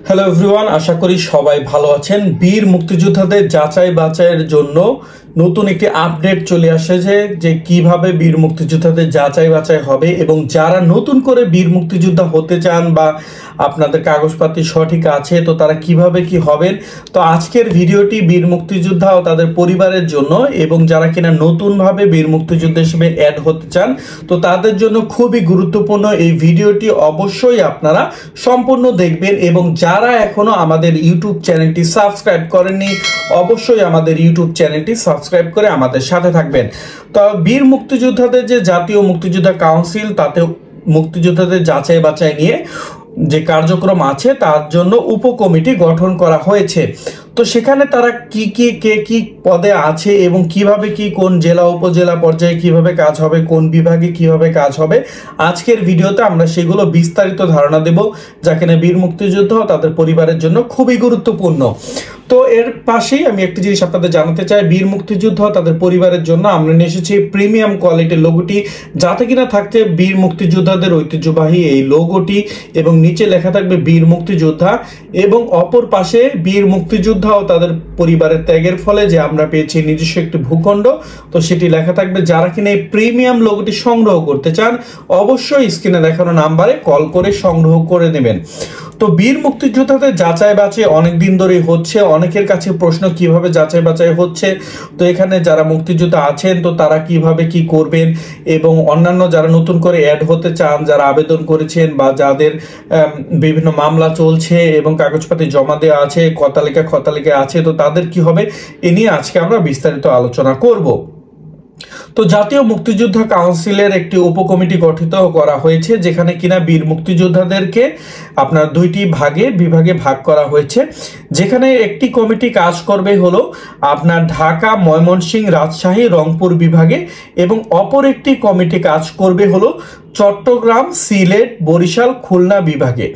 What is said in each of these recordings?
Hello everyone, আশা করি সবাই ভালো আছেন। বীর মুক্তিযোদ্ধাদের যাচাই বাছাইয়ের জন্য নতুন একটি আপডেট চলে আসছে যে কিভাবে বীর মুক্তিযোদ্ধাদের যাচাই বাছাই হবে এবং যারা নতুন করে বীর মুক্তিযোদ্ধা হতে চান বা আপনাদের কাগজপাতি সঠিক আছে তো তারা কিভাবে কি হবেন। তো আজকের ভিডিওটি বীর মুক্তিযোদ্ধা ও তাদের পরিবারের জন্য এবং যারা কিনা নতুনভাবে বীর মুক্তিযোদ্ধা হিসেবে অ্যাড হতে চান তো তাদের জন্য খুবই গুরুত্বপূর্ণ। এই ভিডিওটি অবশ্যই আপনারা সম্পূর্ণ দেখবেন এবং যারা এখনো আমাদের ইউটিউব চ্যানেলটি সাবস্ক্রাইব করেননি অবশ্যই আমাদের ইউটিউব চ্যানেলটি সাবস্ক্রাইব করে আমাদের সাথে থাকবেন। তো বীর মুক্তিযোদ্ধাদের যে জাতীয় মুক্তিযোদ্ধা কাউন্সিল তাতে মুক্তিযোদ্ধাদের যাচাই বাছাই নিয়ে যে কার্যক্রম আছে তার জন্য উপকমিটি গঠন করা হয়েছে। তো সেখানে তারা কি পদে আছে এবং কিভাবে কি কোন জেলা উপজেলা পর্যায়ে কিভাবে কাজ হবে, কোন বিভাগে কিভাবে কাজ হবে, আজকের ভিডিওতে আমরা সেগুলো বিস্তারিত ধারণা দেব যা কিনা বীর মুক্তিযোদ্ধা ও তাদের পরিবারের জন্য খুবই গুরুত্বপূর্ণ। তো এর পাশেই আমি একটি জিনিস আপনাদের জানাতে চাই, বীর মুক্তিযোদ্ধা তাদের পরিবারের জন্য আমরা নিয়ে এসেছি প্রিমিয়াম কোয়ালিটির লোগোটি, যাতে কিনা থাকছে বীর মুক্তিযোদ্ধাদের ঐতিহ্যবাহী এই লোগোটি এবং নিচে লেখা থাকবে বীর মুক্তিযোদ্ধা এবং অপর পাশে বীর মুক্তিযোদ্ধা ও তাদের পরিবারের ত্যাগের ফলে যে আমরা পেয়েছি নিজস্ব একটি ভূখণ্ড, তো সেটি লেখা থাকবে। যারা কিনা এই প্রিমিয়াম লোগোটি সংগ্রহ করতে চান অবশ্যই স্ক্রিনে দেখানো নাম্বারে কল করে সংগ্রহ করে নেবেন। তো বীর মুক্তিযোদ্ধাদের যাচাই বাছাই অনেকদিন ধরেই হচ্ছে, অনেকের কাছে প্রশ্ন কিভাবে যাচাই বাছাই হচ্ছে। তো এখানে যারা মুক্তিযোদ্ধা আছেন তো তারা কিভাবে কি করবেন এবং অন্যান্য যারা নতুন করে অ্যাড হতে চান, যারা আবেদন করেছেন বা যাদের বিভিন্ন মামলা চলছে এবং কাগজপাতি জমা দেওয়া আছে, খতালিকা আছে, তো তাদের কি হবে এ নিয়ে আজকে আমরা বিস্তারিত আলোচনা করব। তো জাতীয় মুক্তিযোদ্ধা কাউন্সিলের একটি উপকমিটি গঠিত করা হয়েছে যেখানে কিনা বীর মুক্তিযোদ্ধাদেরকে আপনার দুইটি বিভাগে ভাগ করা হয়েছে। যেখানে একটি কমিটি কাজ করবে হলো আপনার ঢাকা, ময়মনসিংহ, রাজশাহী, রংপুর বিভাগে এবং অপর একটি কমিটি কাজ করবে হলো চট্টগ্রাম, সিলেট, বরিশাল, খুলনা বিভাগে।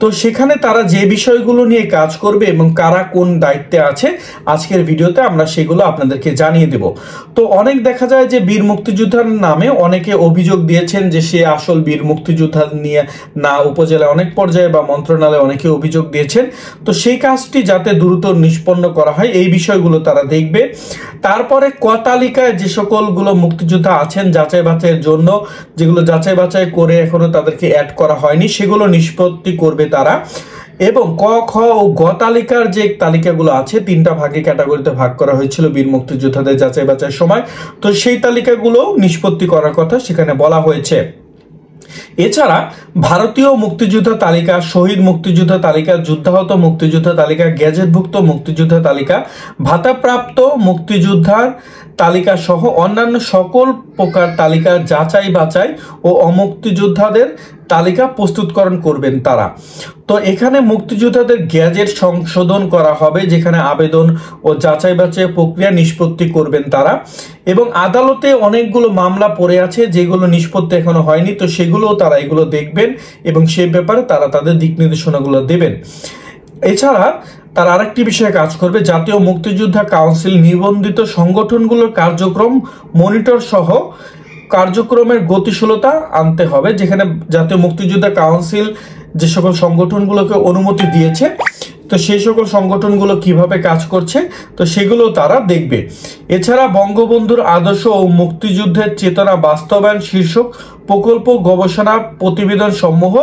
তো সেখানে তারা যে বিষয়গুলো নিয়ে কাজ করবে এবং কারা কোন দায়িত্বে আছে আজকের ভিডিওতে আমরা সেগুলো আপনাদেরকে জানিয়ে দেব। তো অনেক দেখা যায় যে বীর মুক্তিযোদ্ধার নামে অনেকে অভিযোগ দিয়েছেন যে সে আসল বীর মুক্তিযোদ্ধা নিয়ে না, উপজেলায় অনেক পর্যায়ে বা মন্ত্রণালয়ে অনেকে অভিযোগ দিয়েছেন। তো সেই কাজটি যাতে দ্রুত নিষ্পন্ন করা হয় এই বিষয়গুলো তারা দেখবে। তারপরে তালিকায় যে সকলগুলো মুক্তিযোদ্ধা আছেন যাচাই বাছাইয়ের জন্য, যেগুলো যাচাই বাছাই করে এখনো তাদেরকে অ্যাড করা হয়নি সেগুলো নিষ্পত্তি করবে তারা। এবং ক, খ ও গ তালিকার যে তালিকাগুলো আছে তিনটা ক্যাটাগরিতে ভাগ করা হয়েছিল বীর মুক্তিযোদ্ধাদের যাচাই বাছাইয়ের সময়, তো সেই তালিকাগুলো নিষ্পত্তি করার কথা সেখানে বলা হয়েছে। এছাড়া ভারতীয় মুক্তিযোদ্ধা তালিকা, শহীদ মুক্তিযোদ্ধা তালিকা, যুদ্ধাহত মুক্তিযোদ্ধা তালিকা, গ্যাজেটভুক্ত মুক্তিযোদ্ধা তালিকা, ভাতাপ্রাপ্ত মুক্তিযোদ্ধার তালিকা সহ অন্যান্য সকল প্রকার তালিকা যাচাই বাছাই ও অমুক্তিযোদ্ধাদের তালিকা প্রস্তুতকরণ করবেন তারা। তো এখানে মুক্তিযোদ্ধাদের গ্যাজেট সংশোধন করা হবে যেখানে আবেদন ও যাচাই বাছাই প্রক্রিয়া নিষ্পত্তি করবেন তারা। এবং আদালতে অনেকগুলো মামলা পড়ে আছে যেগুলো নিষ্পত্তি এখনো হয়নি, তো সেগুলোও তারা এগুলো দেখবেন এবং সেই ব্যাপারে তারা তাদের দিক নির্দেশনাগুলো দেবেন। এছাড়া তার আরেকটি বিষয়ে কাজ করবে, জাতীয় মুক্তিযোদ্ধা কাউন্সিল নিবন্ধিত সংগঠনগুলোর কার্যক্রম মনিটর সহ কার্যক্রমের গতিশীলতা আনতে হবে। যেখানে জাতীয় মুক্তিযোদ্ধা কাউন্সিল যে সকল সংগঠনগুলোকে অনুমতি দিয়েছে তো সেই সকল সংগঠনগুলো কিভাবে কাজ করছে তো সেগুলো তারা দেখবে। এছাড়া বঙ্গবন্ধুর আদর্শ ও মুক্তিযুদ্ধের চেতনা বাস্তবায়ন শীর্ষক প্রকল্প গবেষণা প্রতিবেদন সমূহ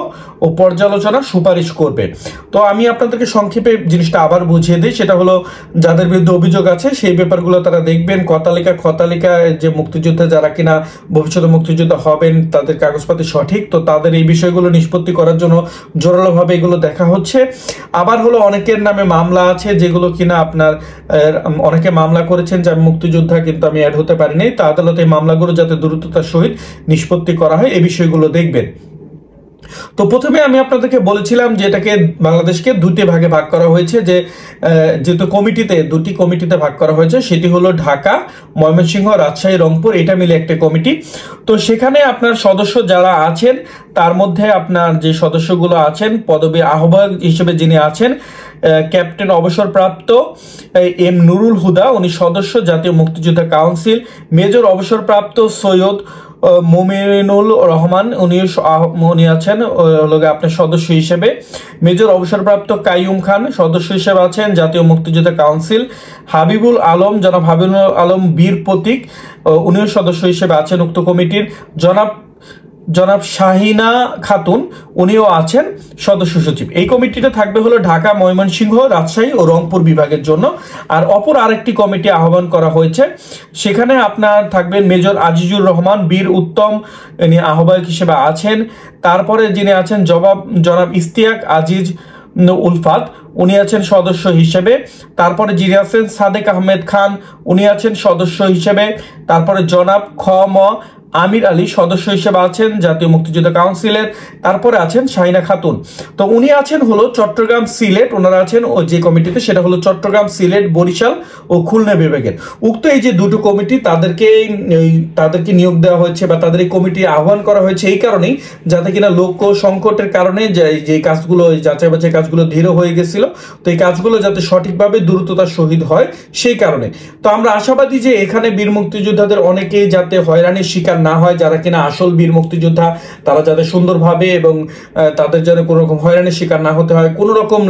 ও পর্যালোচনা সুপারিশ করবে। তো আমি আপনাদেরকে সংক্ষেপে জিনিসটা আবার বুঝিয়ে দিই, সেটা হলো যাদের বিরুদ্ধে অভিযোগ আছে সেই ব্যাপারগুলো তারা দেখবেন। খতালিকা যে মুক্তিযোদ্ধা যারা কিনা ভবিষ্যতে মুক্তিযোদ্ধা হবেন তাদের কাগজপাতি সঠিক, তো তাদের এই বিষয়গুলো নিষ্পত্তি করার জন্য জোরালোভাবে এগুলো দেখা হচ্ছে। আবার হলো অনেকের নামে মামলা আছে যেগুলো কিনা আপনার অনেকে মামলা করেছেন যে আমি মুক্তিযোদ্ধা কিন্তু আমি অ্যাড হতে পারিনি, তা আদালতে এই মামলাগুলো যাতে দ্রুততার সহিত নিষ্পত্তি করা হয় এই বিষয়গুলো দেখবেন। তো প্রথমে আমি আপনাদেরকে বলেছিলাম যে এটাকে বাংলাদেশকে দুটি ভাগে ভাগ করা হয়েছে, যে যেহেতু দুটি কমিটিতে ভাগ করা হয়েছে সেটি হলো ঢাকা, ময়মনসিংহ, রাজশাহী, রংপুর, এটা মিলে একটা কমিটি। তো সেখানে আপনার সদস্য যারা আছেন তার মধ্যে আপনার যে সদস্যগুলো আছেন পদবী আহ্বায়ক হিসেবে যিনি আছেন ক্যাপ্টেন অবসরপ্রাপ্ত এম নুরুল হুদা, উনি সদস্য জাতীয় মুক্তিযোদ্ধা কাউন্সিল। মেজর অবসরপ্রাপ্ত সৈয়দ মোমিনুল রহমান উনি আছেন আপনার সদস্য হিসেবে। মেজর অবসরপ্রাপ্ত কাইয়ুম খান সদস্য হিসেবে আছেন জাতীয় মুক্তিযোদ্ধা কাউন্সিল। হাবিবুল আলম, জনাব হাবিবুল আলম বীর প্রতীক, উনিও সদস্য হিসেবে আছেন উক্ত কমিটির। জনাব শাহিনা খাতুন, উনিও আছেন সদস্য সচিব। এই কমিটিটা থাকবে হলো ঢাকা, ময়মনসিংহ, রাজশাহী ও রংপুর বিভাগের জন্য। আর অপর আরেকটি কমিটি আহ্বান করা হয়েছে, সেখানে আপনার থাকবেন মেজর আজিজুর রহমান বীর উত্তম, ইনি আহ্বায়ক হিসেবে আছেন। তারপরে যিনি আছেন জনাব ইস্তিয়াক আজিজ উলফাত, উনি আছেন সদস্য হিসেবে। তারপরে যিনি আছেন সাদেক আহমেদ খান, উনি আছেন সদস্য হিসেবে। তারপরে জনাব ম আমির আলী সদস্য হিসেবে আছেন জাতীয় মুক্তিযোদ্ধা কাউন্সিলের। তারপরে আছেন শাহিনা খাতুন, তো উনি আছেন হলো চট্টগ্রাম সিলেট, ওনারা আছেন ও যে কমিটিতে সেটা হলো চট্টগ্রাম সিলেট বরিশাল ও খুলনা বিভাগের। উক্ত এই যে দুটো কমিটি তাদেরকে নিয়োগ দেওয়া হয়েছে বা তাদের এই কমিটি আহ্বান করা হয়েছে এই কারণেই, যাতে কিনা লোক সংকটের কারণে যে কাজগুলো যাচাই বাছাই কাজগুলো ধীর হয়ে গেছিল, তো এই কাজগুলো যাতে সঠিকভাবে দ্রুততার সহিত হয় সেই কারণে। তো আমরা আশাবাদী যে এখানে বীর মুক্তিযোদ্ধাদের অনেকেই যাতে হয়রানির শিকার না হয়, যারা কিনা আসল বীর মুক্তিযোদ্ধা তারা যাতে সুন্দরভাবে এবং তাদের যেন কোনো রকম হয়রানির শিকার না হতে হয়, কোনো রকম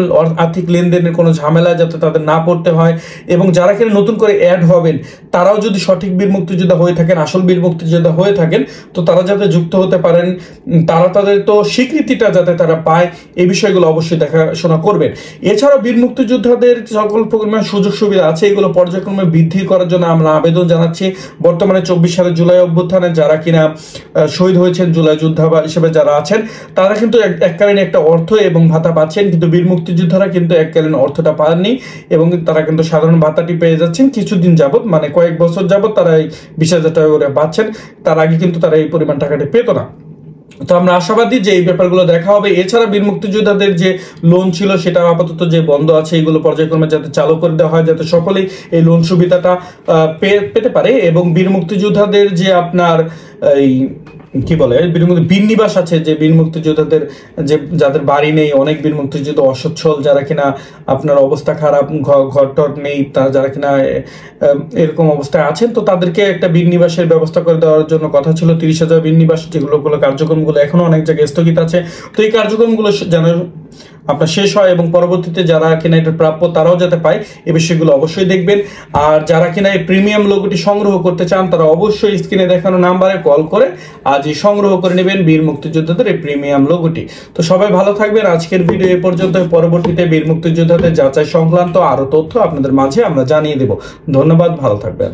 আর্থিক লেনদেনের কোনো ঝামেলা যাতে তাদের না পড়তে হয়, এবং যারা কিনা নতুন করে অ্যাড হবেন তারাও যদি সঠিক বীর মুক্তিযোদ্ধা হয়ে থাকেন, আসল বীর মুক্তিযোদ্ধা হয়ে থাকেন, তো তারা যাতে যুক্ত হতে পারেন, তারা তাদের তো স্বীকৃতিটা যাতে তারা পায়, এই বিষয়গুলো অবশ্যই দেখাশোনা করবেন। এছাড়াও বীর মুক্তিযোদ্ধাদের সকল পরিমাণ সুযোগ সুবিধা আছে, এগুলো পর্যায়ক্রমে বৃদ্ধি করার জন্য আমরা আবেদন জানাচ্ছি। বর্তমানে 24 সালের জুলাই অভ্যুত্থানে যারা কিনা শহীদ হয়েছেন, জুলাই যোদ্ধা হিসেবে যারা আছেন, তারা কিন্তু এককালীন একটা অর্থ এবং ভাতা পাচ্ছেন, কিন্তু বীর মুক্তিযোদ্ধারা কিন্তু এককালীন অর্থটা পাননি এবং তারা কিন্তু সাধারণ ভাতাটি পেয়ে যাচ্ছেন কিছুদিন যাবত, মানে কয়েক বছর যাবত তারা এই 20,000 টাকা করে পাচ্ছেন। তার আগে কিন্তু তারা এই পরিমাণ টাকাটি পেত না। তো আমরা আশাবাদী যে এই ব্যাপারগুলো দেখা হবে। এছাড়া বীর মুক্তিযোদ্ধাদের যে লোন ছিল সেটা আপাতত যে বন্ধ আছে, এগুলো পর্যায়ক্রমে যাতে চালু করে দেওয়া হয়, যাতে সকলেই এই লোন সুবিধাটা পেতে পারে। এবং বীর মুক্তিযোদ্ধাদের যে আপনার এই কি বলে বীর নিবাস আছে, যে বীর মুক্তিযোদ্ধাদের যাদের বাড়ি নেই, অনেক বীর মুক্তিযোদ্ধা অসচ্ছল, যারা কিনা আপনার অবস্থা খারাপ, ঘর টর নেই, যারা কিনা এরকম অবস্থায় আছেন, তো তাদেরকে একটা বীর নিবাসের ব্যবস্থা করে দেওয়ার জন্য কথা ছিল। 30,000 বীর নিবাস, যেগুলো কার্যক্রমগুলো এখনো অনেক জায়গায় স্থগিত আছে। তো এই কার্যক্রমগুলো যেন আপনার শেষ হয় এবং পরবর্তীতে যারা কিনা এটা প্রাপ্য তারাও যাতে পায়, এই বিষয়গুলো অবশ্যই দেখবেন। আর যারা কিনা এই প্রিমিয়াম লোগোটি সংগ্রহ করতে চান, তারা অবশ্যই স্ক্রিনে দেখানো নাম্বারে কল করে আজই সংগ্রহ করে নেবেন বীর মুক্তিযোদ্ধাদের এই প্রিমিয়াম লোগোটি। তো সবাই ভালো থাকবেন। আজকের ভিডিও এ পর্যন্ত। পরবর্তীতে বীর মুক্তিযোদ্ধাদের যাচাই সংক্রান্ত আরো তথ্য আপনাদের মাঝে আমরা জানিয়ে দেব। ধন্যবাদ, ভালো থাকবেন।